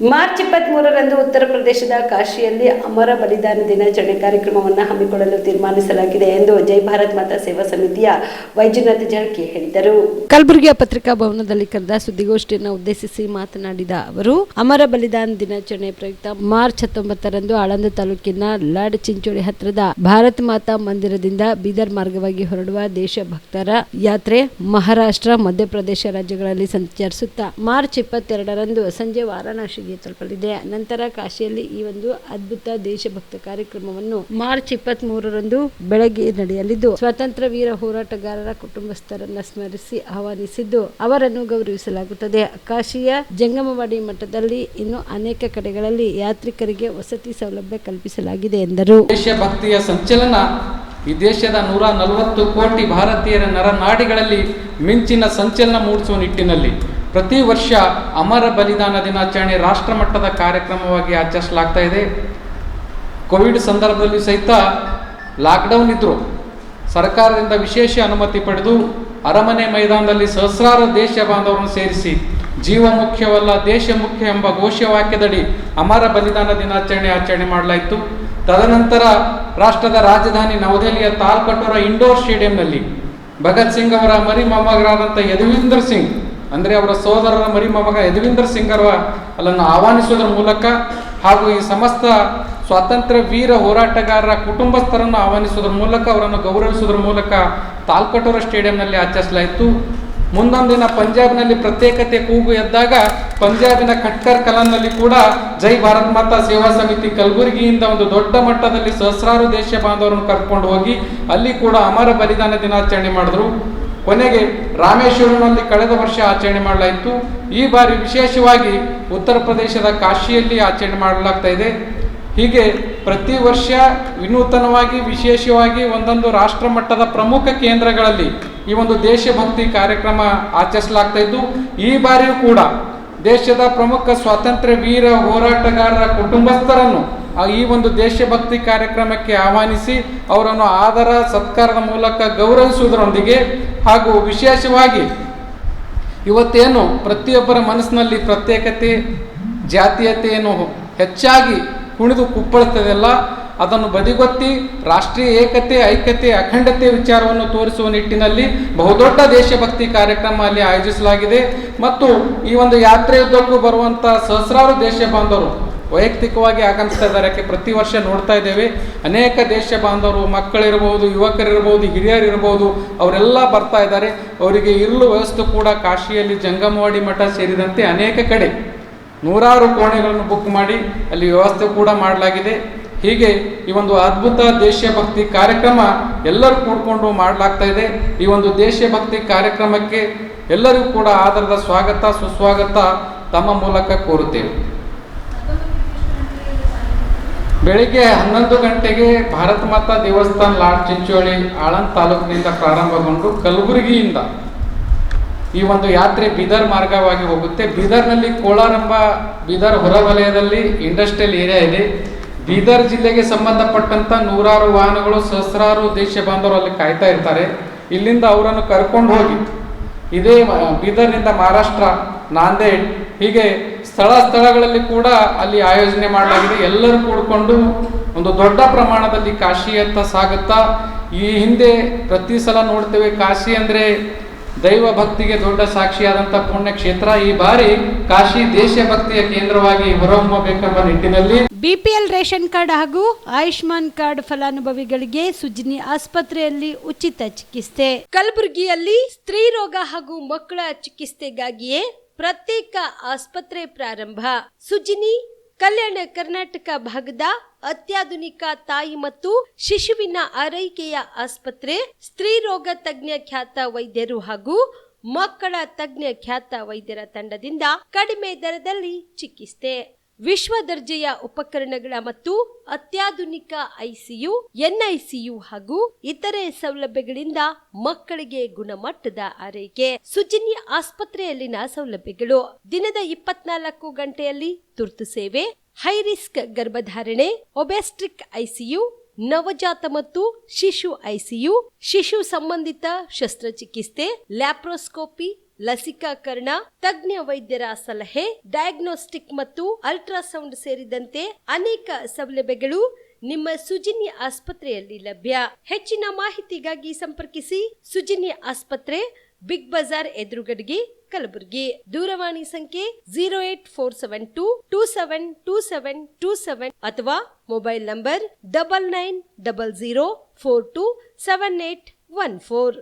March 23ರಂದು ಉತ್ತರ ಪ್ರದೇಶದ ಕಾಶಿಯಲ್ಲಿ ಅಮರ ಬಲಿದಾನ ದಿನಾಚರಣೆ ಕಾರ್ಯಕ್ರಮವನ್ನು ಹಮ್ಮಿಕೊಳ್ಳಲು ತೀರ್ಮಾನಿಸಲಾಗಿದೆ ಎಂದು ಜೈ ಭಾರತ್ ಮಾತಾ ಸೇವಾ ಸಮಿತಿಯ ವೈಜನಾಥ್ ಜಳಕಿ ಹೇಳಿದರು. ಕಲಬುರಗಿಯ ಪತ್ರಿಕಾ ಭವನದಲ್ಲಿ ಕರೆದ ಸುದ್ದಿಗೋಷ್ಠಿಯನ್ನು ಉದ್ದೇಶಿಸಿ ಮಾತನಾಡಿದ ಅವರು, ಅಮರ ಬಲಿದಾನ ದಿನಾಚರಣೆ ಪ್ರಯುಕ್ತ ಮಾರ್ಚ್ 19ರಂದು ಆಳಂದ ತಾಲೂಕಿನ ಲಾಡ್ ಚಿಂಚೋಳಿ ಹತ್ತಿರದ ಭಾರತ್ ಮಾತಾ ಮಂದಿರದಿಂದ ಬೀದರ್ ಮಾರ್ಗವಾಗಿ ಹೊರಡುವ ದೇಶಭಕ್ತರ ಯಾತ್ರೆ ಮಹಾರಾಷ್ಟ್ರ, ಮಧ್ಯಪ್ರದೇಶ ರಾಜ್ಯಗಳಲ್ಲಿ ಸಂಚರಿಸುತ್ತಾ ಮಾರ್ಚ್ 22ರಂದು ಸಂಜೆ ವಾರಾಣಸಿ ತಲುಪಲಿದೆ. ನಂತರ ಕಾಶಿಯಲ್ಲಿ ಈ ಒಂದು ಅದ್ಭುತ ದೇಶಭಕ್ತ ಕಾರ್ಯಕ್ರಮವನ್ನು ಮಾರ್ಚ್ 23ರಂದು ಬೆಳಗ್ಗೆ ನಡೆಯಲಿದ್ದು, ಸ್ವಾತಂತ್ರ್ಯ ವೀರ ಹೋರಾಟಗಾರರ ಕುಟುಂಬಸ್ಥರನ್ನ ಸ್ಮರಿಸಿ ಆಹ್ವಾನಿಸಿದ್ದು ಅವರನ್ನು ಗೌರವಿಸಲಾಗುತ್ತದೆ. ಕಾಶಿಯ ಜಂಗಮವಾಡಿ ಮಠದಲ್ಲಿ ಇನ್ನು ಅನೇಕ ಕಡೆಗಳಲ್ಲಿ ಯಾತ್ರಿಕರಿಗೆ ವಸತಿ ಸೌಲಭ್ಯ ಕಲ್ಪಿಸಲಾಗಿದೆ ಎಂದರು. ದೇಶಭಕ್ತಿಯ ಸಂಚಲನ ಈ ದೇಶದ 140 ಕೋಟಿ ಭಾರತೀಯರ ನರನಾಡಿಗಳಲ್ಲಿ ಮಿಂಚಿನ ಸಂಚಲನ ಮೂಡಿಸುವ ನಿಟ್ಟಿನಲ್ಲಿ ಪ್ರತಿ ವರ್ಷ ಅಮರ ಬಲಿದಾನ ದಿನಾಚರಣೆ ರಾಷ್ಟ್ರ ಮಟ್ಟದ ಕಾರ್ಯಕ್ರಮವಾಗಿ ಆಚರಿಸಲಾಗ್ತಾ ಇದೆ. ಕೋವಿಡ್ ಸಂದರ್ಭದಲ್ಲಿ ಸಹಿತ ಲಾಕ್ಡೌನ್ ಇದ್ದರೂ ಸರ್ಕಾರದಿಂದ ವಿಶೇಷ ಅನುಮತಿ ಪಡೆದು ಅರಮನೆ ಮೈದಾನದಲ್ಲಿ ಸಹಸ್ರಾರು ದೇಶ ಬಾಂಧವರನ್ನು ಸೇರಿಸಿ ಜೀವ ಮುಖ್ಯವಲ್ಲ ದೇಶ ಮುಖ್ಯ ಎಂಬ ಘೋಷವಾಕ್ಯದಡಿ ಅಮರ ಬಲಿದಾನ ದಿನಾಚರಣೆ ಆಚರಣೆ ಮಾಡಲಾಯಿತು. ತದನಂತರ ರಾಷ್ಟ್ರದ ರಾಜಧಾನಿ ನವದೆಹಲಿಯ ತಾಲ್ಕಟೋರಾ ಇಂಡೋರ್ ಸ್ಟೇಡಿಯಂನಲ್ಲಿ ಭಗತ್ ಸಿಂಗ್ ಅವರ ಮರಿ ಮೊಮ್ಮಗರಾದಂಥ ಯದುವೀಂದ್ರ ಸಿಂಗ್ ಅಂದರೆ ಅವರ ಸೋದರರ ಮರಿ ಮೊಮ್ಮಗ ಯದುವೀಂದ್ರ ಸಿಂಗ್ ಅಲ್ಲನ್ನು ಆಹ್ವಾನಿಸುವುದರ ಮೂಲಕ ಹಾಗೂ ಈ ಸಮಸ್ತ ಸ್ವಾತಂತ್ರ್ಯ ವೀರ ಹೋರಾಟಗಾರರ ಕುಟುಂಬಸ್ಥರನ್ನು ಆಹ್ವಾನಿಸುವುದರ ಮೂಲಕ ಅವರನ್ನು ಗೌರವಿಸುವುದರ ಮೂಲಕ ತಾಲ್ಕಟೋರಾ ಸ್ಟೇಡಿಯಂನಲ್ಲಿ ಆಚರಿಸಲಾಯಿತು. ಮುಂದೊಂದಿನ ಪಂಜಾಬ್ನಲ್ಲಿ ಪ್ರತ್ಯೇಕತೆ ಕೂಗು ಎದ್ದಾಗ ಪಂಜಾಬಿನ ಖಟ್ಕರ್ ಕಲಾನ್ನಲ್ಲಿ ಕೂಡ ಜೈ ಭಾರತ್ ಮಾತಾ ಸೇವಾ ಸಮಿತಿ ಕಲಬುರಗಿಯಿಂದ ಒಂದು ದೊಡ್ಡ ಮಟ್ಟದಲ್ಲಿ ಸಹಸ್ರಾರು ದೇಶ ಬಾಂಧವರನ್ನು ಕರ್ಕೊಂಡು ಹೋಗಿ ಅಲ್ಲಿ ಕೂಡ ಅಮರ ಬಲಿದಾನ ದಿನಾಚರಣೆ ಮಾಡಿದ್ರು. ಕೊನೆಗೆ ರಾಮೇಶ್ವರಂನಲ್ಲಿ ಕಳೆದ ವರ್ಷ ಆಚರಣೆ ಮಾಡಲಾಯಿತು. ಈ ಬಾರಿ ವಿಶೇಷವಾಗಿ ಉತ್ತರ ಪ್ರದೇಶದ ಕಾಶಿಯಲ್ಲಿ ಆಚರಣೆ ಮಾಡಲಾಗ್ತಾ ಇದೆ. ಹೀಗೆ ಪ್ರತಿ ವರ್ಷ ವಿನೂತನವಾಗಿ ವಿಶೇಷವಾಗಿ ಒಂದೊಂದು ರಾಷ್ಟ್ರ ಮಟ್ಟದ ಪ್ರಮುಖ ಕೇಂದ್ರಗಳಲ್ಲಿ ಈ ಒಂದು ದೇಶಭಕ್ತಿ ಕಾರ್ಯಕ್ರಮ ಆಚರಿಸಲಾಗ್ತಾ ಇದ್ದು, ಈ ಬಾರಿಯೂ ಕೂಡ ದೇಶದ ಪ್ರಮುಖ ಸ್ವಾತಂತ್ರ್ಯ ವೀರ ಹೋರಾಟಗಾರರ ಕುಟುಂಬಸ್ಥರನ್ನು ಈ ಒಂದು ದೇಶಭಕ್ತಿ ಕಾರ್ಯಕ್ರಮಕ್ಕೆ ಆಹ್ವಾನಿಸಿ ಅವರನ್ನು ಆದರ ಸತ್ಕಾರದ ಮೂಲಕ ಗೌರವಿಸುವುದರೊಂದಿಗೆ ಹಾಗೂ ವಿಶೇಷವಾಗಿ ಇವತ್ತೇನು ಪ್ರತಿಯೊಬ್ಬರ ಮನಸ್ಸಿನಲ್ಲಿ ಪ್ರತ್ಯೇಕತೆ ಜಾತೀಯತೆಯನ್ನು ಹೆಚ್ಚಾಗಿ ಕುಣಿದು ಕುಪ್ಪಳುತ್ತದೆಲ್ಲ ಅದನ್ನು ಬದಿಗೊತ್ತಿ ರಾಷ್ಟ್ರೀಯ ಏಕತೆ, ಐಕ್ಯತೆ, ಅಖಂಡತೆ ವಿಚಾರವನ್ನು ತೋರಿಸುವ ನಿಟ್ಟಿನಲ್ಲಿ ಬಹುದೊಡ್ಡ ದೇಶಭಕ್ತಿ ಕಾರ್ಯಕ್ರಮ ಅಲ್ಲಿ ಆಯೋಜಿಸಲಾಗಿದೆ. ಮತ್ತು ಈ ಒಂದು ಯಾತ್ರೆಯುದ್ದಕ್ಕೂ ಬರುವಂಥ ಸಹಸ್ರಾರು ದೇಶ ಬಾಂಧವರು ವೈಯಕ್ತಿಕವಾಗಿ ಆಗಮಿಸ್ತಾ ಇದ್ದಾರೆ. ಪ್ರತಿ ವರ್ಷ ನೋಡ್ತಾ ಇದ್ದೇವೆ, ಅನೇಕ ದೇಶ ಬಾಂಧವರು ಮಕ್ಕಳಿರ್ಬೋದು, ಯುವಕರಿರ್ಬೋದು, ಹಿರಿಯರಿರ್ಬೋದು, ಅವರೆಲ್ಲ ಬರ್ತಾ ಇದ್ದಾರೆ. ಅವರಿಗೆ ಇರಲು ವ್ಯವಸ್ಥೆ ಕೂಡ ಕಾಶಿಯಲ್ಲಿ ಜಂಗಮವಾಡಿ ಮಠ ಸೇರಿದಂತೆ ಅನೇಕ ಕಡೆ ನೂರಾರು ಕೋಣೆಗಳನ್ನು ಬುಕ್ ಮಾಡಿ ಅಲ್ಲಿ ವ್ಯವಸ್ಥೆ ಕೂಡ ಮಾಡಲಾಗಿದೆ. ಹೀಗೆ ಈ ಒಂದು ಅದ್ಭುತ ದೇಶಭಕ್ತಿ ಕಾರ್ಯಕ್ರಮ ಎಲ್ಲರೂ ಕೂಡಿಕೊಂಡು ಮಾಡಲಾಗ್ತಾ ಇದೆ. ಈ ಒಂದು ದೇಶಭಕ್ತಿ ಕಾರ್ಯಕ್ರಮಕ್ಕೆ ಎಲ್ಲರಿಗೂ ಕೂಡ ಆದರದ ಸ್ವಾಗತ ಸುಸ್ವಾಗತ ತಮ್ಮ ಮೂಲಕ ಕೋರುತ್ತೇವೆ. ಬೆಳಿಗ್ಗೆ 11 ಗಂಟೆಗೆ ಭಾರತ್ ಮಾತಾ ದೇವಸ್ಥಾನ ಲಾಡ್ ಚಿಂಚೋಳಿ ಆಳಂದ್ ತಾಲೂಕಿನಿಂದ ಪ್ರಾರಂಭಗೊಂಡು ಕಲಬುರಗಿಯಿಂದ ಈ ಒಂದು ಯಾತ್ರೆ ಬೀದರ್ ಮಾರ್ಗವಾಗಿ ಹೋಗುತ್ತೆ. ಬೀದರ್ನಲ್ಲಿ ಕೋಲಾರಂಬ ಬೀದರ್ ಹೊರವಲಯದಲ್ಲಿ ಇಂಡಸ್ಟ್ರಿಯಲ್ ಏರಿಯಾ ಇದೆ. ಬೀದರ್ ಜಿಲ್ಲೆಗೆ ಸಂಬಂಧಪಟ್ಟಂಥ ನೂರಾರು ವಾಹನಗಳು ಸಹಸ್ರಾರು ದೇಶ ಬಾಂಧವರು ಅಲ್ಲಿ ಕಾಯ್ತಾ ಇರ್ತಾರೆ. ಇಲ್ಲಿಂದ ಅವರನ್ನು ಕರ್ಕೊಂಡು ಹೋಗಿ ಇದೇ ಬೀದರ್ನಿಂದ ಮಹಾರಾಷ್ಟ್ರ, ನಾಂದೇಡ್ ಹೀಗೆ ಸ್ಥಳಗಳಲ್ಲಿ ಕೂಡ ಅಲ್ಲಿ ಆಯೋಜನೆ ಮಾಡಲಾಗಿದೆ. ಎಲ್ಲರೂ ಕೂಡಿಕೊಂಡು ಒಂದು ದೊಡ್ಡ ಪ್ರಮಾಣದಲ್ಲಿ ಕಾಶಿಯತ್ತ ಸಾಗುತ್ತಾ ಈ ಹಿಂದೆ ಪ್ರತಿ ಸಲ ನೋಡ್ತೇವೆ ಕಾಶಿ ಅಂದರೆ ದೈವ ಭಕ್ತಿಗೆ ದೊಡ್ಡ ಸಾಕ್ಷಿಯಾದಂಥ ಪುಣ್ಯ ಕ್ಷೇತ್ರ. ಈ ಬಾರಿ ಕಾಶಿ ದೇಶಭಕ್ತಿಯ ಕೇಂದ್ರವಾಗಿ ಹೊರಹೊಮ್ಮಬೇಕೆಂಬ ನಿಟ್ಟಿನಲ್ಲಿ ಬಿಪಿಎಲ್ ರೇಷನ್ ಕಾರ್ಡ್ ಹಾಗೂ ಆಯುಷ್ಮಾನ್ ಕಾರ್ಡ್ ಫಲಾನುಭವಿಗಳಿಗೆ ಸುಜಿನಿ ಆಸ್ಪತ್ರೆಯಲ್ಲಿ ಉಚಿತ ಚಿಕಿತ್ಸೆ. ಕಲಬುರಗಿಯಲ್ಲಿ ಸ್ತ್ರೀ ರೋಗ ಹಾಗೂ ಮಕ್ಕಳ ಚಿಕಿತ್ಸೆಗಾಗಿಯೇ ಪ್ರತ್ಯೇಕ ಆಸ್ಪತ್ರೆ ಪ್ರಾರಂಭ. ಸುಜಿನಿ ಕಲ್ಯಾಣ ಕರ್ನಾಟಕ ಭಾಗದ ಅತ್ಯಾಧುನಿಕ ತಾಯಿ ಮತ್ತು ಶಿಶುವಿನ ಆರೈಕೆಯ ಆಸ್ಪತ್ರೆ. ಸ್ತ್ರೀ ರೋಗ ತಜ್ಞ ಖ್ಯಾತ ವೈದ್ಯರು ಹಾಗೂ ಮಕ್ಕಳ ತಜ್ಞ ಖ್ಯಾತ ವೈದ್ಯರ ತಂಡದಿಂದ ಕಡಿಮೆ ದರದಲ್ಲಿ ಚಿಕಿತ್ಸೆ. ವಿಶ್ವ ದರ್ಜೆಯ ಉಪಕರಣಗಳ ಮತ್ತು ಅತ್ಯಾಧುನಿಕ ಐಸಿಯು, ಎನ್ಐಸಿಯು ಹಾಗೂ ಇತರೆ ಸೌಲಭ್ಯಗಳಿಂದ ಮಕ್ಕಳಿಗೆ ಗುಣಮಟ್ಟದ ಆರೈಕೆ. ಸುಜಿನಿ ಆಸ್ಪತ್ರೆಯಲ್ಲಿನ ಸೌಲಭ್ಯಗಳು: ದಿನದ 24 ಗಂಟೆಯಲ್ಲಿ ತುರ್ತು ಸೇವೆ, ಹೈ ರಿಸ್ಕ್ ಗರ್ಭಧಾರಣೆ, ಒಬೆಸ್ಟ್ರಿಕ್ ಐಸಿಯು, ನವಜಾತ ಮತ್ತು ಶಿಶು ಐಸಿಯು, ಶಿಶು ಸಂಬಂಧಿತ ಶಸ್ತ್ರಚಿಕಿತ್ಸೆ, ಲ್ಯಾಪ್ರೋಸ್ಕೋಪಿ, ಲಸಿಕಾಕರಣ, ತಜ್ಞ ವೈದ್ಯರ ಸಲಹೆ, ಡಯಾಗ್ನೋಸ್ಟಿಕ್ ಮತ್ತು ಅಲ್ಟ್ರಾಸೌಂಡ್ ಸೇರಿದಂತೆ ಅನೇಕ ಸೌಲಭ್ಯಗಳು ನಿಮ್ಮ ಸುಜಿನಿ ಆಸ್ಪತ್ರೆಯಲ್ಲಿ ಲಭ್ಯ. ಹೆಚ್ಚಿನ ಮಾಹಿತಿಗಾಗಿ ಸಂಪರ್ಕಿಸಿ ಸುಜಿನಿ ಆಸ್ಪತ್ರೆ, ಬಿಗ್ ಬಜಾರ್ ಎದುರುಗಡೆಗೆ, ಕಲಬುರಗಿ. ದೂರವಾಣಿ ಸಂಖ್ಯೆ 08472272727 ಅಥವಾ ಮೊಬೈಲ್ ನಂಬರ್ 9900427814.